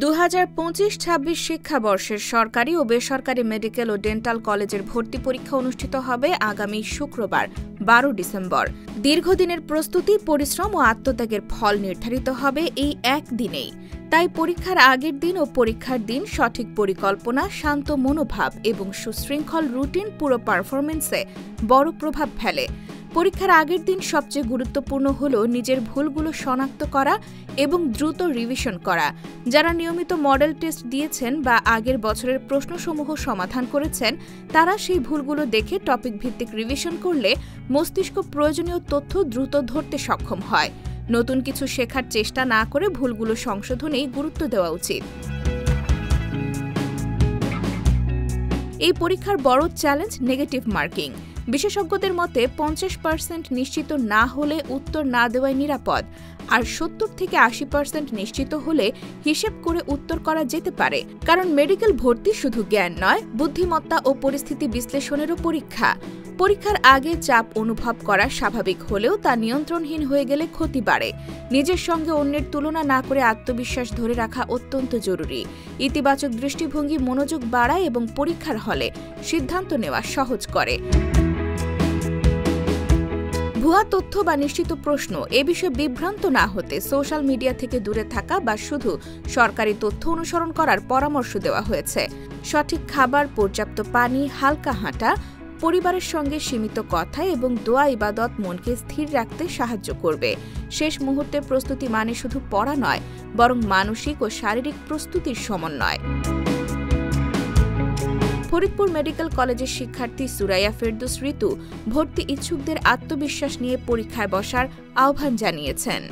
2025-26 শিক্ষাবর্ষের সরকারি ও বেসরকারি মেডিকেল ও ডেন্টাল কলেজের ভর্তি পরীক্ষা অনুষ্ঠিত হবে আগামী শুক্রবার 12 ডিসেম্বর। দীর্ঘদিনের প্রস্তুতি, পরিশ্রম ও আত্মত্যাগের ফল নির্ধারিত হবে এই একদিনেই। তাই পরীক্ষার আগের দিন ও পরীক্ষার দিন সঠিক পরিকল্পনা, শান্ত মনোভাব এবং সুশৃঙ্খল রুটিন পুরো পারফরমেন্সে বড় প্রভাব ফেলে। পরীক্ষার আগের দিন সবচেয়ে গুরুত্বপূর্ণ হল নিজের ভুলগুলো শনাক্ত করা এবং দ্রুত রিভিশন করা। যারা নিয়মিত মডেল টেস্ট দিয়েছেন বা আগের বছরের প্রশ্নসমূহ সমাধান করেছেন, তারা সেই ভুলগুলো দেখে টপিক ভিত্তিক রিভিশন করলে মস্তিষ্ক প্রয়োজনীয় তথ্য দ্রুত ধরতে সক্ষম হয়। নতুন কিছু শেখার চেষ্টা না করে ভুলগুলো সংশোধনেই গুরুত্ব দেওয়া উচিত। এই পরীক্ষার বড় চ্যালেঞ্জ নেগেটিভ মার্কিং। বিশেষজ্ঞদের মতে 50% নিশ্চিত না হলে উত্তর না দেওয়াই নিরাপদ, আর 70-80% নিশ্চিত হলে হিসেব করে উত্তর করা যেতে পারে। কারণ মেডিকেল ভর্তি শুধু জ্ঞান নয়, বুদ্ধিমত্তা ও পরিস্থিতি বিশ্লেষণেরও পরীক্ষা। পরীক্ষার আগে চাপ অনুভব করা স্বাভাবিক হলেও তা নিয়ন্ত্রণহীন হয়ে গেলে ক্ষতি বাড়ে। নিজের সঙ্গে অন্যের তুলনা না করে আত্মবিশ্বাস ধরে রাখা অত্যন্ত জরুরি। ইতিবাচক দৃষ্টিভঙ্গি মনোযোগ বাড়ায় এবং পরীক্ষার হলে সিদ্ধান্ত নেওয়া সহজ করে। ভুয়া তথ্য বা নিশ্চিত প্রশ্ন এ বিষয়ে বিভ্রান্ত না হতে সোশ্যাল মিডিয়া থেকে দূরে থাকা বা শুধু সরকারি তথ্য অনুসরণ করার পরামর্শ দেওয়া হয়েছে। সঠিক খাবার, পর্যাপ্ত পানি, হালকা হাঁটা, পরিবারের সঙ্গে সীমিত কথা এবং দোয়া ইবাদত মনকে স্থির রাখতে সাহায্য করবে। শেষ মুহূর্তের প্রস্তুতি মানে শুধু পড়া নয়, বরং মানসিক ও শারীরিক প্রস্তুতির সমন্বয়। ফরিদপুর মেডিকেল কলেজের শিক্ষার্থী সুরাইয়া ফেরদৌস ঋতু ভর্তি ইচ্ছুকদের আত্মবিশ্বাস নিয়ে পরীক্ষায় বসার আহ্বান জানিয়েছেন।